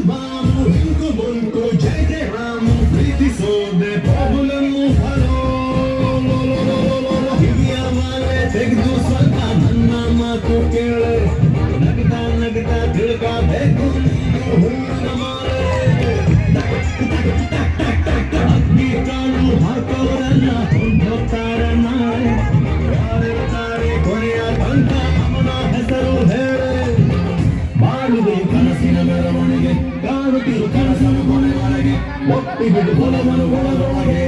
Babu ಹಿಂಕು bunk ಜಯ ಜಯ ರಾಮ ಪ್ರೀತಿಸೋದೆ ಬಾಬುಲನ್ನು ಫಲೋ ಹಿರಿಯ ಮಾಲೆ ತೆಗೆದು ಸ್ವಲ್ಪ ನನ್ನ ಮಾತು ಕೇಳೆ ನಗತಾ ನಗತಾ ತಿಳ್ಕಬೇಕು ಹೂವಿನ ಮಾಲೆ ಅಗ್ನಿ ಕಾಳು ಹಾಕೋರನ್ನ ಹೋಗ್ತಾರೆ ನಾಳೆ ಯಾರಿರ್ತಾರೆ ಕೊನೆಯ ತನಕ ಅವನ ಹೆಸರು ಹೇಳೆ ಬಾಳುವೆ ಕನಸಿನ ಮೆರವಣಿಗೆ ಕಾಡುತ್ತಿರು ಕನಸನು ಕೊನೆವರೆಗೆ ಒಪ್ಪಿಬಿಡು ಹೊಲವನ್ನು ಒಳಗೊಳಗೆ